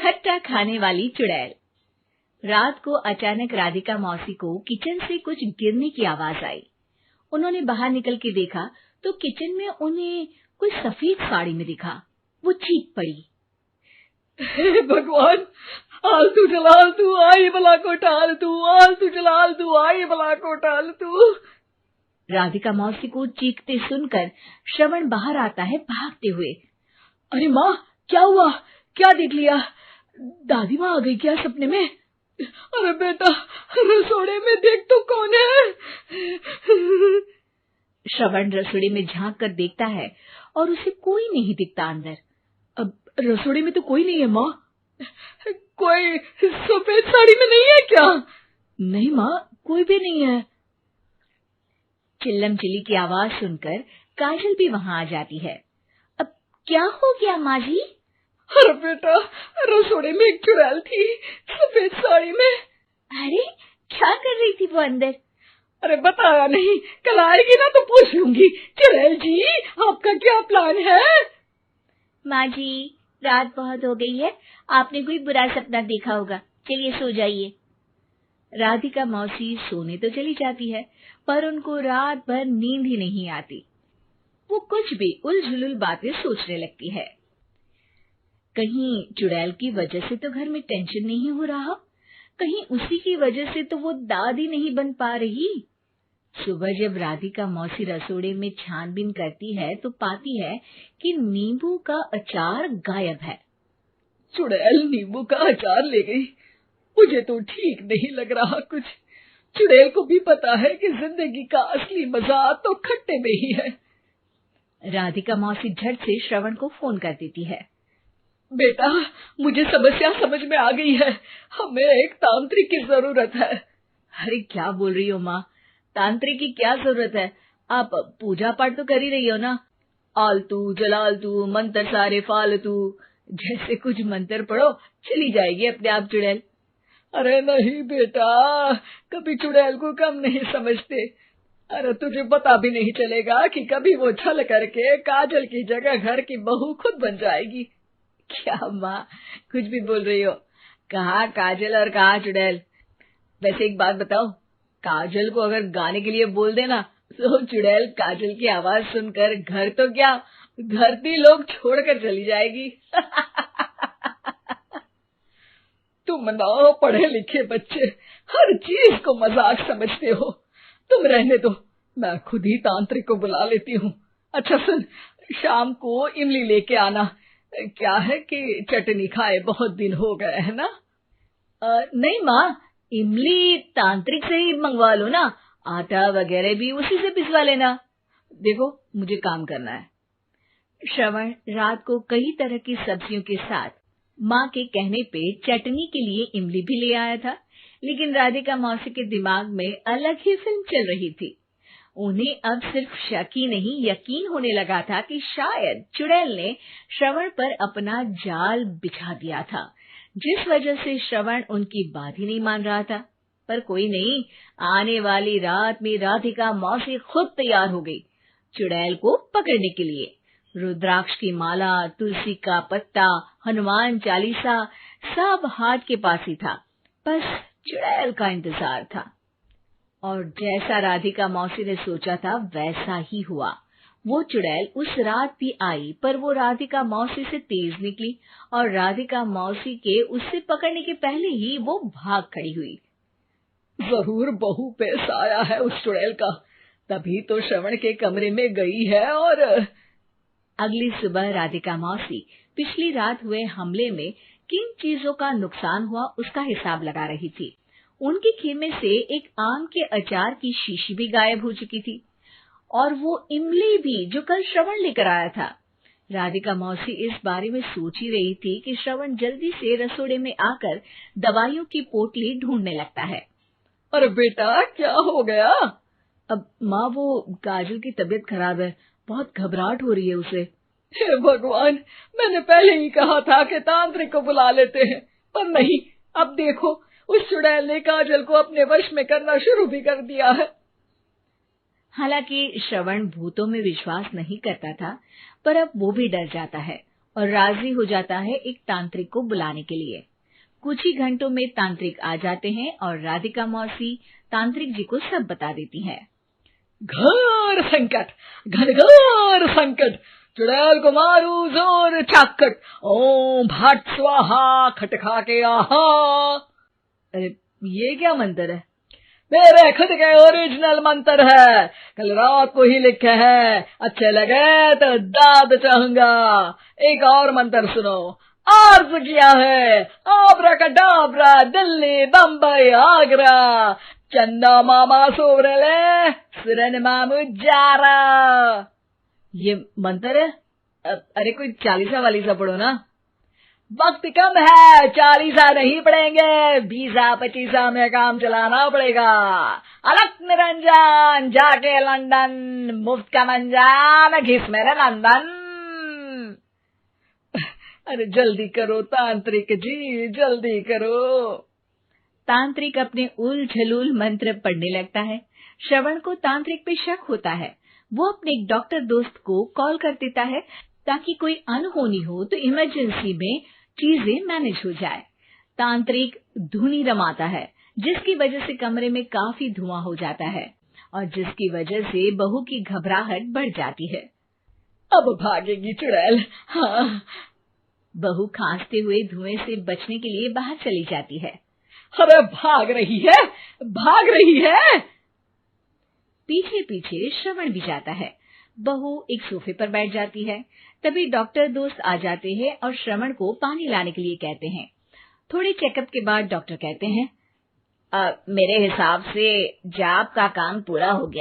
खट्टा खाने वाली चुड़ैल। रात को अचानक राधिका मौसी को किचन से कुछ गिरने की आवाज आई। उन्होंने बाहर निकल के देखा तो किचन में उन्हें कोई सफेद साड़ी में दिखा। वो चीख पड़ी, हे भगवान, आलतू जलालतू आई भला को टालतू, आलतू जलालतू आई भला को टालतू। राधिका मौसी को चीखते सुनकर श्रवण बाहर आता है भागते हुए। अरे माँ, क्या हुआ? क्या देख लिया? दादी माँ आ गई क्या सपने में? अरे बेटा, रसोड़े में देख तो कौन है? श्रवण रसोड़े में झांक कर देखता है और उसे कोई नहीं दिखता अंदर। अब रसोड़े में तो कोई नहीं है माँ। कोई सफेद साड़ी में नहीं है क्या? नहीं माँ, कोई भी नहीं है। चिल्लम चिल्ली की आवाज सुनकर काजल भी वहां आ जाती है। अब क्या हो गया माँ जी? अरे बेटा, रसोड़े में एक चुड़ैल थी सफेद साड़ी में। अरे क्या कर रही थी वो अंदर? अरे बताया नहीं, कल आएगी ना तो पूछ लूंगी। चुड़ैल जी, आपका क्या प्लान है? माँ जी, रात बहुत हो गई है, आपने कोई बुरा सपना देखा होगा, चलिए सो जाइए। राधिका मौसी सोने तो चली जाती है पर उनको रात भर नींद ही नहीं आती। वो कुछ भी उलझुल बातें सोचने लगती है। कहीं चुड़ैल की वजह से तो घर में टेंशन नहीं हो रहा, कहीं उसी की वजह से तो वो दादी नहीं बन पा रही। सुबह जब राधिका मौसी रसोड़े में छानबीन करती है तो पाती है कि नींबू का अचार गायब है। चुड़ैल नींबू का अचार ले गई, मुझे तो ठीक नहीं लग रहा कुछ। चुड़ैल को भी पता है कि जिंदगी का असली मजा तो खट्टे में ही है। राधिका मौसी झट से श्रवण को फोन कर देती है। बेटा, मुझे समस्या समझ में आ गई है, हमें एक तांत्रिक की जरूरत है। अरे क्या बोल रही हो माँ, तांत्रिक की क्या जरूरत है? आप पूजा पाठ तो कर ही रही हो ना। आलतू जलालतू मंत्र सारे फालतू जैसे कुछ मंत्र पढ़ो, चली जाएगी अपने आप चुड़ैल। अरे नहीं बेटा, कभी चुड़ैल को कम नहीं समझते। अरे तुझे पता भी नहीं चलेगा कि कभी वो छल करके काजल की जगह घर की बहू खुद बन जाएगी। क्या माँ, कुछ भी बोल रही हो? कहाँ काजल और कहाँ चुड़ैल? वैसे एक बात बताओ, काजल को अगर गाने के लिए बोल देना तो चुड़ैल काजल की आवाज सुनकर घर तो क्या, धरती लोग छोड़कर चली जाएगी। तुम ना पढ़े लिखे बच्चे हर चीज को मजाक समझते हो। तुम रहने दो, मैं खुद ही तांत्रिक को बुला लेती हूँ। अच्छा सुन, शाम को इमली लेके आना। क्या है कि चटनी खाए बहुत दिन हो गए है ना? नहीं माँ, इमली तांत्रिक से ही मंगवा लो ना, आटा वगैरह भी उसी से पिसवा लेना। देखो मुझे काम करना है। श्रवण रात को कई तरह की सब्जियों के साथ माँ के कहने पे चटनी के लिए इमली भी ले आया था, लेकिन राधिका मौसी के दिमाग में अलग ही फिल्म चल रही थी। उन्हें अब सिर्फ शक ही नहीं यकीन होने लगा था कि शायद चुड़ैल ने श्रवण पर अपना जाल बिछा दिया था, जिस वजह से श्रवण उनकी बात ही नहीं मान रहा था। पर कोई नहीं, आने वाली रात में राधिका मौसी खुद तैयार हो गई चुड़ैल को पकड़ने के लिए। रुद्राक्ष की माला, तुलसी का पत्ता, हनुमान चालीसा सब हाथ के पास ही था, बस चुड़ैल का इंतजार था। और जैसा राधिका मौसी ने सोचा था वैसा ही हुआ। वो चुड़ैल उस रात भी आई, पर वो राधिका मौसी से तेज निकली और राधिका मौसी के उससे पकड़ने के पहले ही वो भाग खड़ी हुई। जरूर बहू पे साया है उस चुड़ैल का, तभी तो श्रवण के कमरे में गई है। और अगली सुबह राधिका मौसी पिछली रात हुए हमले में किन चीजों का नुकसान हुआ उसका हिसाब लगा रही थी। उनके खेमे से एक आम के अचार की शीशी भी गायब हो चुकी थी और वो इमली भी जो कल श्रवण लेकर आया था। राधिका मौसी इस बारे में सोच ही रही थी कि श्रवण जल्दी से रसोड़े में आकर दवाइयों की पोटली ढूंढने लगता है। अरे बेटा, क्या हो गया? अब माँ, वो काजल की तबीयत खराब है, बहुत घबराहट हो रही है उसे। हे भगवान, मैंने पहले ही कहा था कि तांत्रिक को बुला लेते हैं, पर नहीं। अब देखो, उस चुड़ैल ने काजल को अपने वश में करना शुरू भी कर दिया है। हालांकि श्रवण भूतों में विश्वास नहीं करता था, पर अब वो भी डर जाता है और राजी हो जाता है एक तांत्रिक को बुलाने के लिए। कुछ ही घंटों में तांत्रिक आ जाते हैं और राधिका मौसी तांत्रिक जी को सब बता देती हैं। घोर संकट, घनघोर संकट, चुड़ैल को मारू जोर चाकट, ओम भट स्वाहा खटखा के आहा। अरे ये क्या मंत्र है? मेरे खुद के ओरिजिनल मंत्र है, कल रात को ही लिखे हैं, अच्छे लगे तो दाद चाहूंगा। एक और मंत्र सुनो, अर्ज किया है आब्राकडाब्रा, दिल्ली बम्बई आगरा, चंदा मामा सोवरले सुरन मामू जारा। ये मंत्र है? अरे कोई 40 वालीसा पढ़ो ना। वक्त कम है, 40 नहीं पड़ेंगे, 20-25 में काम चलाना पड़ेगा। अलग निरंजन जाके लंदन, मुफ्त का मंजान घिस मेरे नंदन। अरे जल्दी करो तांत्रिक जी, जल्दी करो। तांत्रिक अपने उल झलूल मंत्र पढ़ने लगता है। श्रवण को तांत्रिक पे शक होता है। वो अपने एक डॉक्टर दोस्त को कॉल कर देता है ताकि कोई अनहोनी हो तो इमरजेंसी में चीजें मैनेज हो जाए। तांत्रिक धुनी रमाता है, जिसकी वजह से कमरे में काफी धुआं हो जाता है और जिसकी वजह से बहू की घबराहट बढ़ जाती है। अब भागेगी चुड़ैल। हाँ। बहू खांसते हुए धुएं से बचने के लिए बाहर चली जाती है। अरे भाग रही है, भाग रही है। पीछे पीछे श्रवण भी जाता है। बहू एक सोफे पर बैठ जाती है। तभी डॉक्टर दोस्त आ जाते हैं और श्रवण को पानी लाने के लिए कहते हैं। थोड़े चेकअप के बाद डॉक्टर कहते हैं, मेरे हिसाब से जाप का काम पूरा हो गया।